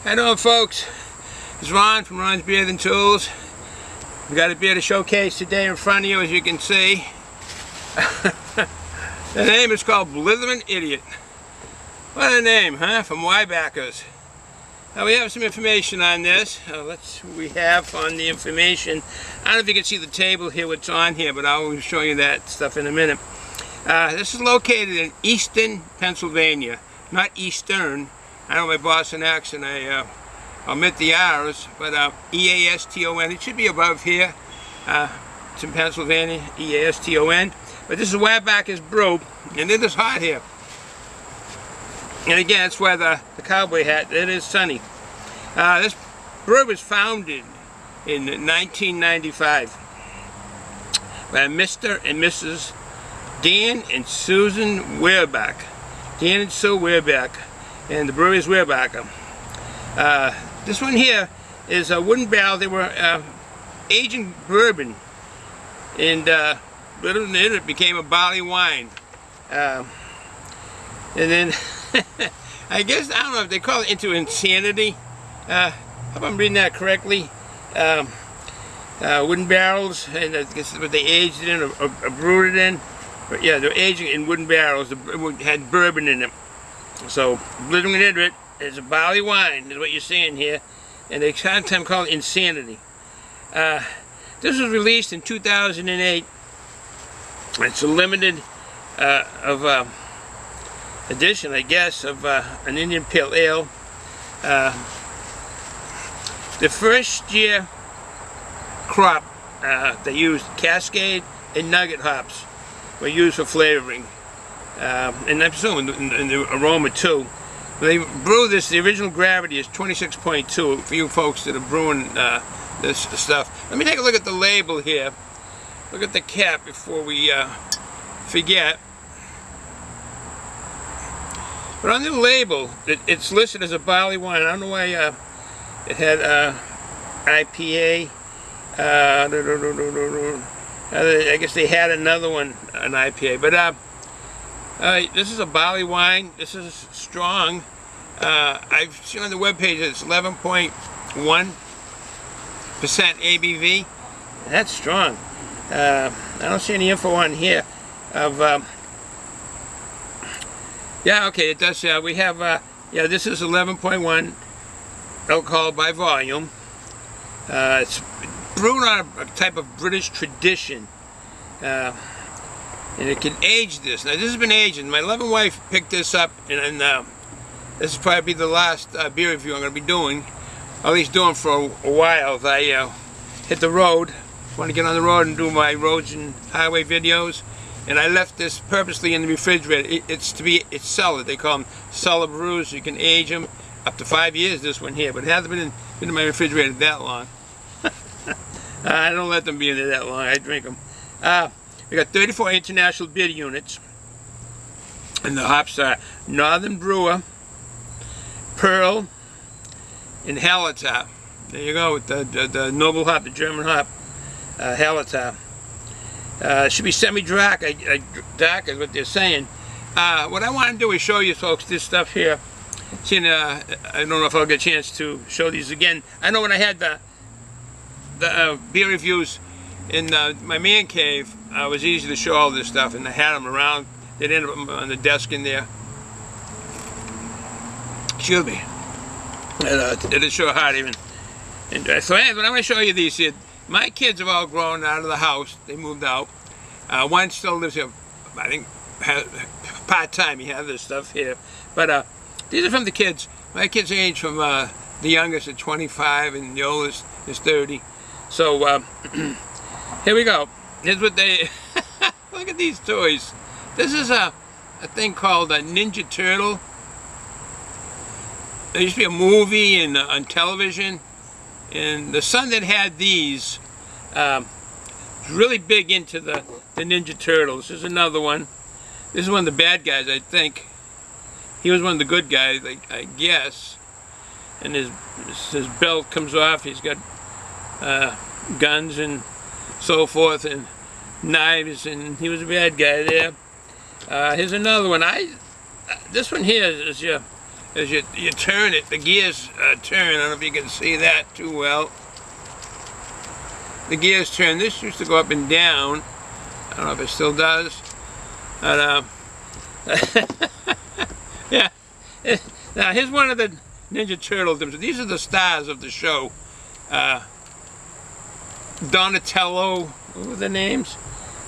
How you doing, folks? It's Ron from Ron's Beard and Tools. We got a beer to showcase today in front of you, as you can see. The name is called Blittering Idiot. What a name, huh? From Weyerbacher's. Now we have some information on this. We have on the information. I don't know if you can see the table here, what's on here, but I'll show you that stuff in a minute. This is located in Easton, Pennsylvania. Not Eastern. I know my Boston accent, I omit the R's, but E-A-S-T-O-N. It should be above here. It's in Pennsylvania, E-A-S-T-O-N. But this is Weyerbacher's brew, and it is hot here. And again, it's where the cowboy hat, it is sunny. This brew was founded in 1995 by Mr. and Mrs. Dan and Susan Weirback. Dan and Sue Weirback. And the brewery is Weyerbacher. This one here is a wooden barrel. They were aging bourbon, and little in it became a barley wine. And then I guess, I don't know if they call it into insanity. I hope I'm reading that correctly. Wooden barrels, and I guess what they aged it in or brewed it in. But yeah, they're aging in wooden barrels. It had bourbon in them. So, Blittering Idiot is a barley wine, is what you're seeing here, and they sometimes call it insanity. This was released in 2008. It's a limited edition, I guess, of an Indian Pale Ale. The first year crop, they used Cascade and Nugget hops were used for flavoring. And I'm assuming in the aroma too. They brew this, the original gravity is 26.2 for you folks that are brewing this stuff. Let me take a look at the label here. Look at the cap before we forget. But on the label, it's listed as a barley wine. I don't know why it had IPA. I guess they had another one, an IPA. But this is a barley wine. This is strong. I've seen on the webpage that it's 11.1% ABV. That's strong. I don't see any info on here of. Yeah, okay, it does. We have. Yeah, this is 11.1 alcohol by volume. It's brewed on a type of British tradition. And it can age this. Now this has been aging. My loving wife picked this up, and this will probably be the last beer review I'm going to be doing, or at least doing for a while. As I hit the road, want to get on the road and do my roads and highway videos, and I left this purposely in the refrigerator. It's cellar. They call them cellar brews. You can age them up to 5 years. This one here, but it hasn't been in my refrigerator that long. I don't let them be in there that long. I drink them. We got 34 international beer units, and the hops are Northern Brewer, Pearl, and Hallertau. There you go, with the noble hop, the German hop, Hallertau. It should be semi-dark, dark is what they're saying. What I want to do is show you folks this stuff here. Seeing, I don't know if I'll get a chance to show these again. I know when I had the beer reviews in my man cave, it was easy to show all this stuff, and I had them around. They'd end up on the desk in there. Excuse me. It is so hot even. And so anyway, but I'm going to show you these here. My kids have all grown out of the house. They moved out. One still lives here, I think, part-time. He has this stuff here. But these are from the kids. My kids range from the youngest at 25 and the oldest is 30. So here we go. Here's what they look at these toys. This is a thing called a Ninja Turtle. There used to be a movie on television, and the son that had these was really big into the Ninja Turtles. This is another one. This is one of the bad guys, I think. He was one of the good guys, I guess. And his belt comes off. He's got guns and so forth, and knives, and he was a bad guy there. Here's another one. This one here is as you turn it, the gears turn. I don't know if you can see that too well. The gears turn. This used to go up and down. I don't know if it still does. But, yeah. Now, here's one of the Ninja Turtles. These are the stars of the show. Donatello. What were the names?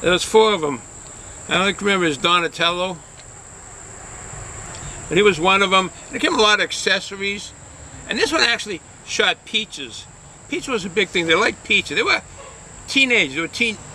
There was 4 of them. I don't remember his Donatello. But he was one of them. There came a lot of accessories. And this one actually shot Peaches. Peach was a big thing. They liked Peaches. They were teenage. They were teenage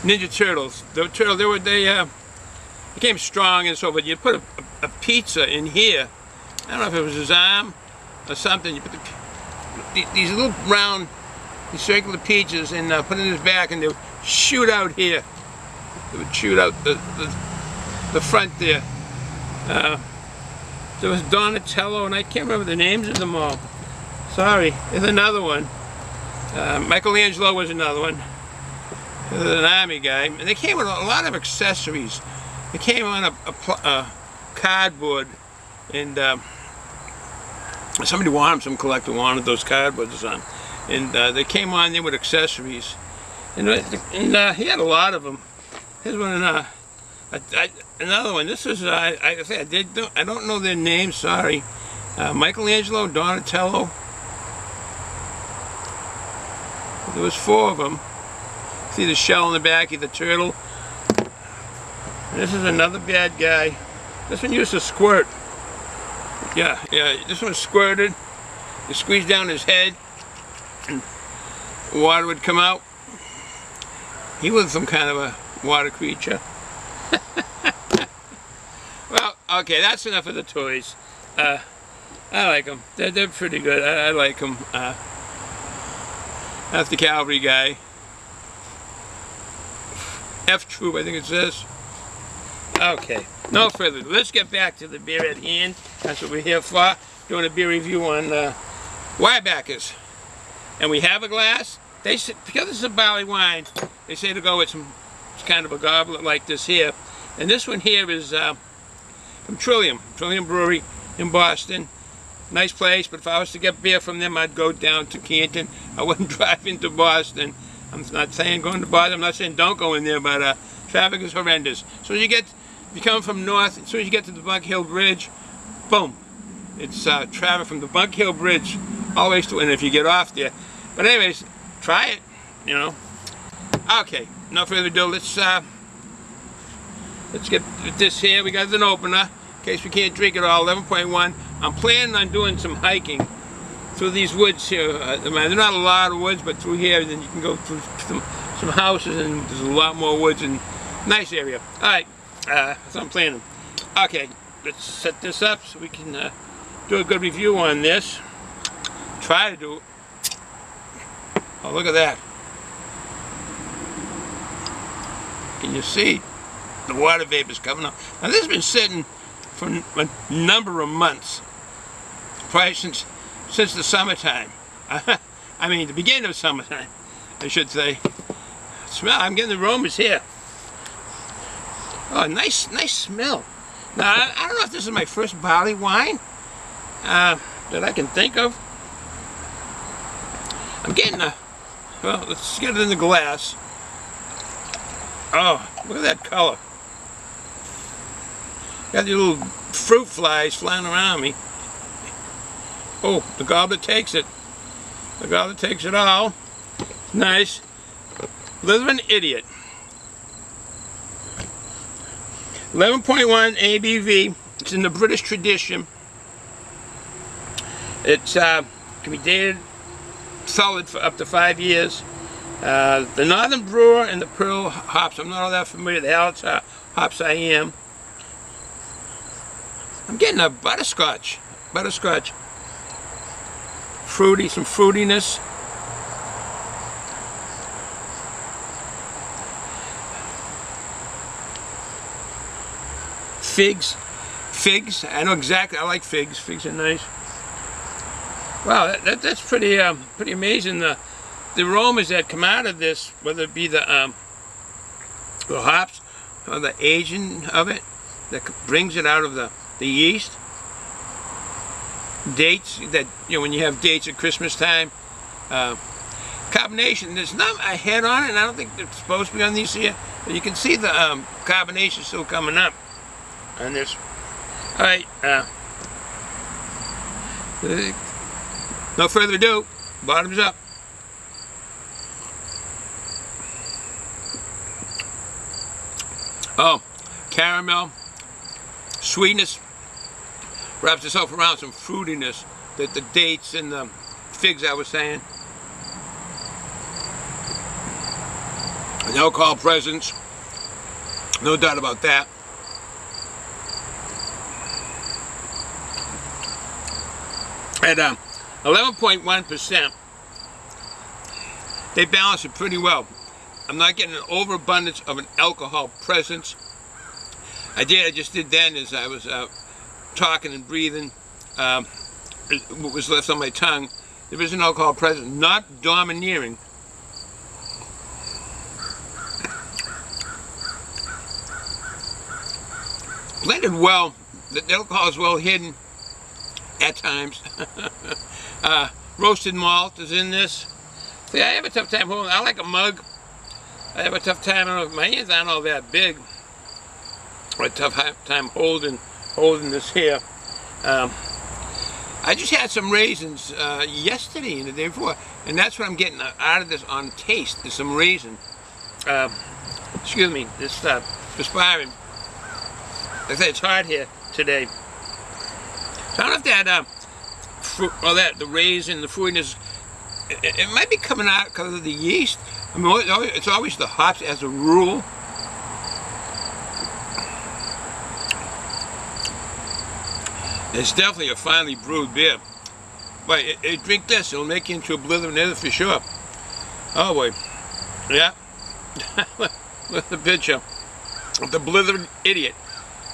Ninja Turtles. They became strong and so forth. You put a pizza in here. I don't know if it was his arm or something. You put these little round, these circular peaches and put it in his back, and they would shoot out here. They would shoot out the front there. There was Donatello, and I can't remember the names of them all. Sorry. There's another one. Michelangelo was another one. An army guy. And they came with a lot of accessories. They came on a cardboard, and somebody wanted them, some collector wanted those cardboards or something. And they came on there with accessories. And he had a lot of them. Here's one, another one. This is, I don't know their names, sorry. Michelangelo, Donatello. There was 4 of them. See the shell in the back of the turtle. And this is another bad guy. This one used to squirt. Yeah, this one squirted. You squeeze down his head, and water would come out. He was some kind of a water creature. Well, okay, that's enough of the toys. I like them. They're pretty good. I like them. That's the cavalry guy. F Troop, I think it says. Okay, no further. Let's get back to the beer at hand. That's what we're here for. Doing a beer review on Weyerbacher's. And we have a glass. They say, because it's a barley wine, they say to go with some kind of a goblet like this here. And this one here is from Trillium Brewery in Boston. Nice place, but if I was to get beer from them, I'd go down to Canton. I wouldn't drive into Boston. I'm not saying going to Boston. I'm not saying don't go in there, but traffic is horrendous. So you come from north, as soon as you get to the Bunk Hill Bridge, boom. It's traffic from the Bunk Hill Bridge all the way to, and if you get off there. But anyways, try it, you know. Okay, no further ado, let's get this here. We got an opener, in case we can't drink it all, 11.1. I'm planning on doing some hiking through these woods here. There's not a lot of woods, but through here, then you can go through some houses, and there's a lot more woods, and nice area. All right, that's what I'm planning. Okay, let's set this up so we can do a good review on this. Try to do it. Oh, look at that. Can you see? The water vapor's coming up. Now this has been sitting for a number of months. Probably since the summertime. I mean, the beginning of summertime, I should say. Smell, I'm getting the aromas here. Oh, nice smell. Now, I don't know if this is my first barley wine that I can think of. I'm getting well, let's get it in the glass. Oh, look at that color. Got these little fruit flies flying around me. Oh, the goblet takes it. The goblet takes it all. Nice. Live an idiot. 11.1 ABV. It's in the British tradition. It's can be dated solid for up to 5 years. The Northern Brewer and the Pearl hops. I'm not all that familiar with the Halice hops. I am. I'm getting a butterscotch. Fruity, some fruitiness. Figs. I know exactly. I like figs. Figs are nice. Wow, that's pretty amazing. The aromas that come out of this, whether it be the hops or the aging of it, that brings it out of the yeast. Dates that, you know, when you have dates at Christmas time. Carbonation, there's not a head on it, and I don't think it's supposed to be on these here, but you can see the carbonation still coming up on this. All right, no further ado, bottoms up. Oh, caramel, sweetness, wraps itself around some fruitiness, that the dates and the figs I was saying. An alcohol presence, no doubt about that. At 11.1%, they balance it pretty well. I'm not getting an overabundance of an alcohol presence. I just did then as I was talking and breathing, what was left on my tongue. There is an alcohol present, not domineering. Blended well, the alcohol is well hidden at times. Roasted malt is in this. See, I have a tough time holding. I like a mug. I have a tough time. I don't know if my hands aren't all that big. I have a tough time holding this here. I just had some raisins yesterday and the day before, and that's what I'm getting out of this on taste, is some raisin. Excuse me, this perspiring. Like I said, it's hard here today. So I don't know if that fruit, or that the raisin, the fruitiness, it might be coming out because of the yeast. I mean, it's always the hops as a rule. It's definitely a finely brewed beer. But drink this, it'll make you into a Blittering for sure. Oh boy. Yeah. Look at the picture. The Blittering idiot.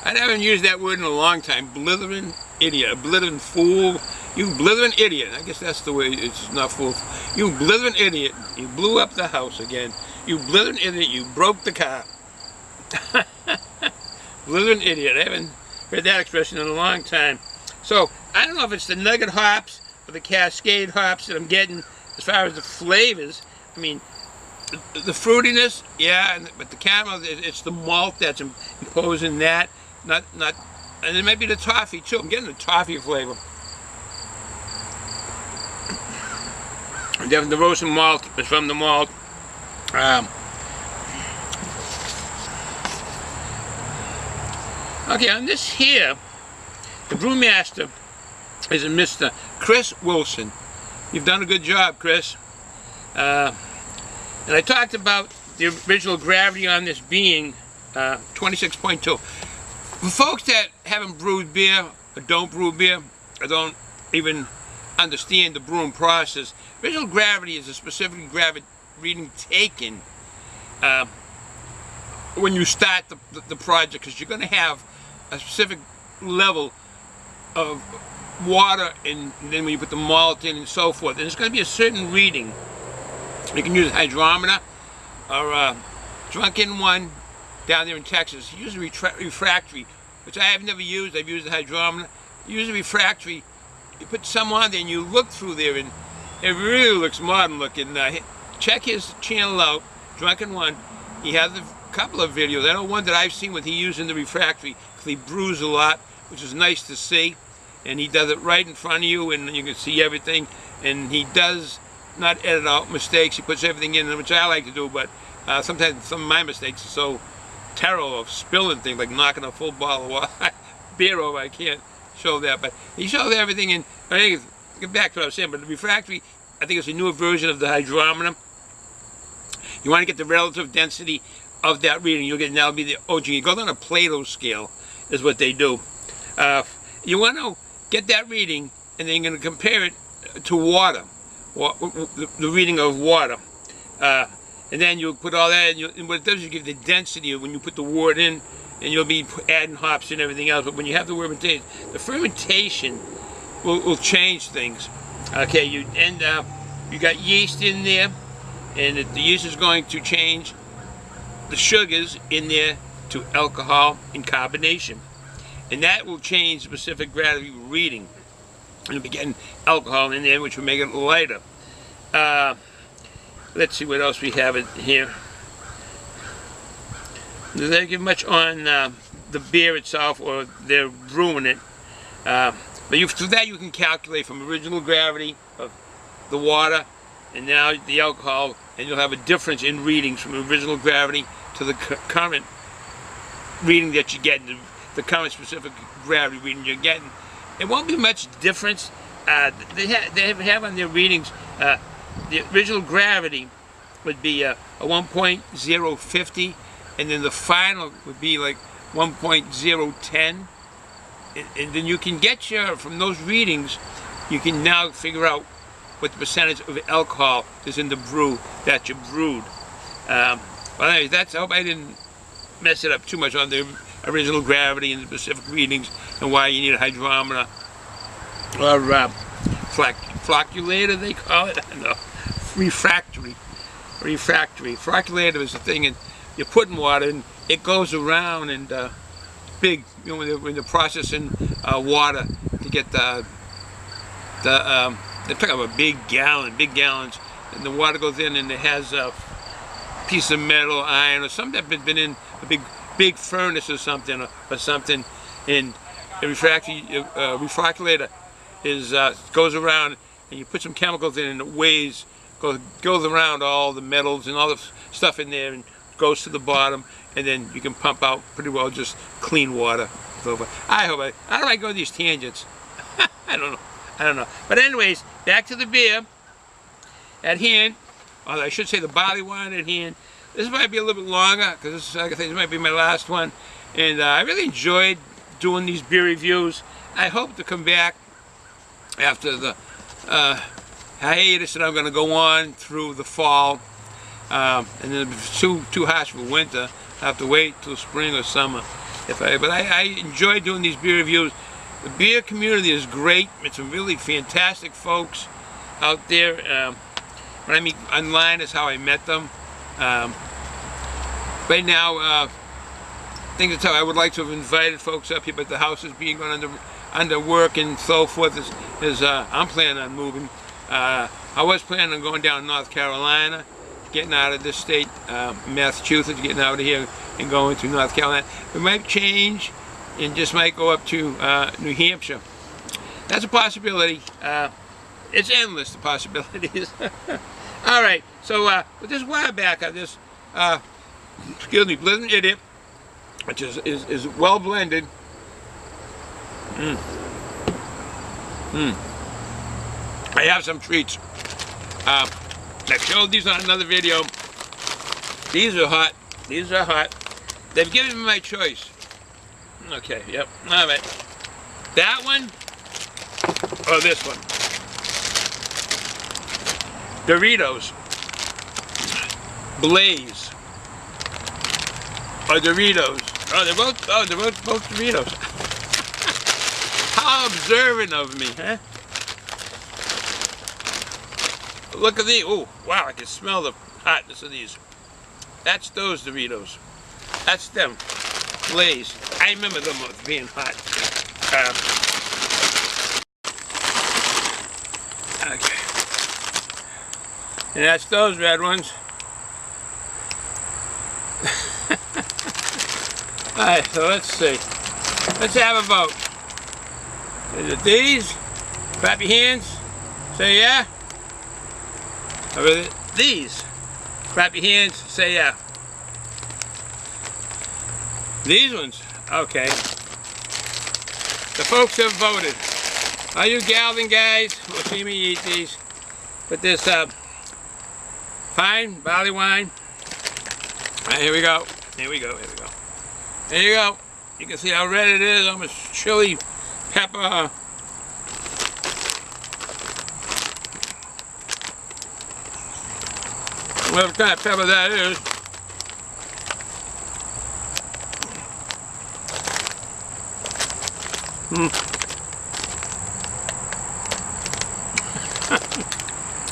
I haven't used that word in a long time. Blittering idiot. A Blittering fool. You Blittering idiot. I guess that's the way, it's not fool. You Blittering idiot. You blew up the house again. You Blittering idiot. You broke the car. Blittering idiot. I haven't heard that expression in a long time. So, I don't know if it's the nugget hops or the cascade hops that I'm getting as far as the flavors. I mean, the fruitiness, yeah, but the caramel, it's the malt that's imposing that. And it might be the toffee too. I'm getting the toffee flavor. And definitely the roasted malt is from the malt. Okay, on this here, the brewmaster is a Mr. Chris Wilson. You've done a good job, Chris. And I talked about the original gravity on this being 26.2. For folks that haven't brewed beer, or don't brew beer, or don't even understand the brewing process, original gravity is a specific gravity reading taken when you start the project, because you're going to have a specific level of water, and then when you put the malt in and so forth, and it's going to be a certain reading. You can use a hydrometer or Drunken one down there in Texas. Use a refractory, which I have never used. I've used a hydrometer. Use a refractory. You put some on there and you look through there, and it really looks modern looking. Check his channel out, Drunken One. He has a couple of videos. I know one that I've seen with he using the refractory, because he brews a lot, which is nice to see. And he does it right in front of you, and you can see everything. And he does not edit out mistakes. He puts everything in, which I like to do, but sometimes some of my mistakes are so terrible of spilling things, like knocking a full bottle of water, beer over. I can't show that, but he shows everything. And I think, get back to what I was saying, but the refractory, I think it's a newer version of the hydrometer. You want to get the relative density of that reading. You'll get, that'll be the OG. You go on a Plato scale, is what they do. You want to get that reading, and then you're going to compare it to water, the reading of water. And then you'll put all that, and what it does is you give the density of when you put the wort in, and you'll be adding hops and everything else. But when you have the fermentation will change things. Okay, you got yeast in there, and the yeast is going to change the sugars in there to alcohol and carbonation. And that will change specific gravity reading. And you'll be getting alcohol in there, which will make it lighter. Let's see what else we have in here. Does that give much on the beer itself, or they're brewing it? But through that you can calculate from original gravity of the water and now the alcohol, and you'll have a difference in readings from original gravity to the current reading that you get, the current specific gravity reading you're getting. It won't be much difference. They have on their readings, the original gravity would be a 1.050, and then the final would be like 1.010. And then you can get from those readings, you can now figure out what the percentage of alcohol is in the brew that you brewed. Well, anyways, I hope I didn't mess it up too much on the original gravity and the specific readings and why you need a hydrometer or flocculator, they call it. No, refractory. Flocculator is the thing, and you put in water and it goes around and big, you know, when they're processing water to get they pick up a big gallons, and the water goes in and it has a piece of metal, iron, or something that's been in a big furnace or something, and a refractorator is goes around, and you put some chemicals in and it weighs, goes around all the metals and all the stuff in there and goes to the bottom, and then you can pump out pretty well just clean water. How do I go these tangents? I don't know. But anyways, back to the beer at hand. Or I should say the barley wine at hand. This might be a little bit longer because this, like I think, this might be my last one. And I really enjoyed doing these beer reviews. I hope to come back after the hiatus that I'm going to go on through the fall. And then if it's too harsh for winter, I have to wait till spring or summer. But I enjoy doing these beer reviews. The beer community is great. It's some really fantastic folks out there. When I mean online is how I met them. Right now, I think that's how I would like to have invited folks up here, but the house is being gone under work and so forth. As I'm planning on moving. I was planning on going down to North Carolina, getting out of this state, Massachusetts, getting out of here and going to North Carolina. We might change and just might go up to New Hampshire. That's a possibility. It's endless, the possibilities. All right, so with this Weirbacher, this Blittering Idiot, which is well blended. I have some treats. I showed these on another video. These are hot. These are hot. They've given me my choice. Okay, yep. All right. That one or this one. Doritos. Blaze. Or Doritos. Oh, they're both Doritos. How observant of me, huh? Look at these. Oh, wow, I can smell the hotness of these. That's those Doritos. That's them. Blaze. I remember them being hot. Okay. And that's those red ones. Alright, so let's see. Let's have a vote. Is it these? Clap your hands. Say yeah. Or is it these? Clap your hands. Say yeah. These ones? Okay. The folks have voted. All you gals and guys will see me eat these. Put this fine barley wine. All right, here we go. Here we go. Here we go. There you go. You can see how red it is. Almost chili pepper. Whatever kind of pepper that is.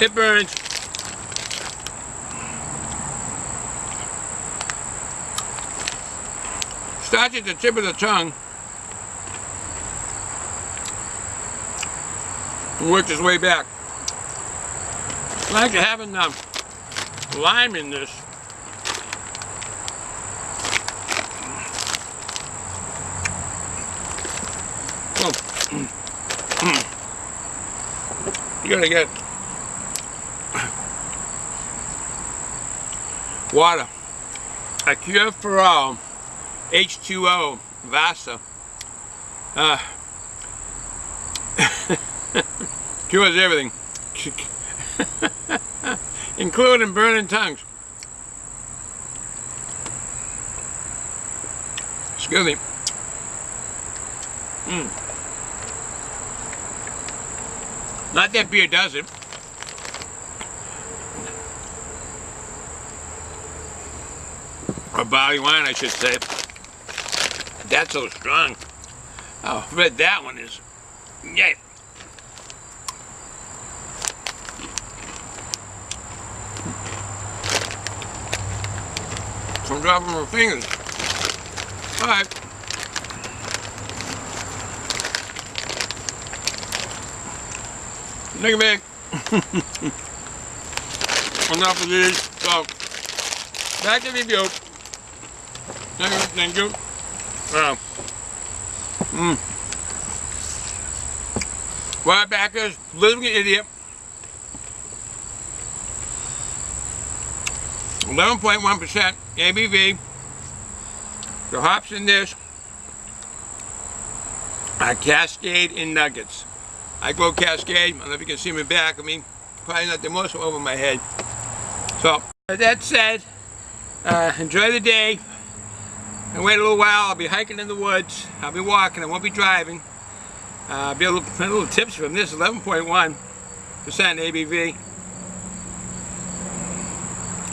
It burns. Scotch at the tip of the tongue. And worked his way back. I like having lime in this. You gotta get water. A cure for all. H2O. Vasa. Cures everything. Including burning tongues. Excuse me. Not that beer does it. Or barley wine, I should say. That's so strong. Oh, but that one is, yeah. I'm dropping my fingers. All right. Take a big. Enough of these. So, back to the review. Thank you. Weyerbacher's Blittering Idiot. 11.1% ABV. The hops in this are Cascade and Nuggets. I go Cascade. I don't know if you can see me back of me. Probably not the most over my head. So, with that said, enjoy the day. And wait a little while. I'll be hiking in the woods. I'll be walking. I won't be driving. I'll be a little tips from this. 11.1% ABV.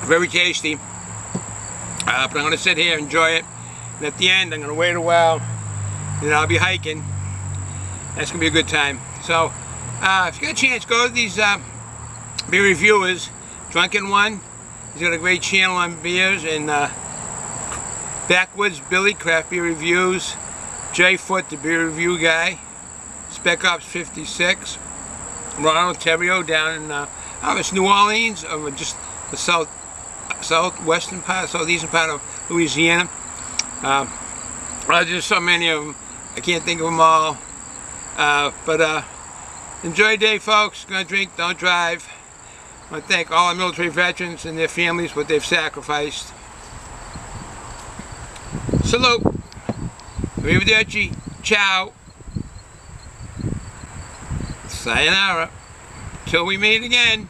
Very tasty. But I'm going to sit here and enjoy it. And at the end, I'm going to wait a while. And I'll be hiking. That's going to be a good time. So, if you get a chance, go to these beer reviewers. Drunken One. He's got a great channel on beers. And Backwoods Billy, Craft Beer Reviews. Jay Foot, the beer review guy. Spec Ops 56. Ronald Terrio down in it's New Orleans, or just the southwestern part, southeastern part of Louisiana. There's so many of them, I can't think of them all. But enjoy the day, folks. Gonna drink, don't drive. I want to thank all our military veterans and their families for what they've sacrificed. Salute. Arrivederci. Ciao. Sayonara. Till we meet again.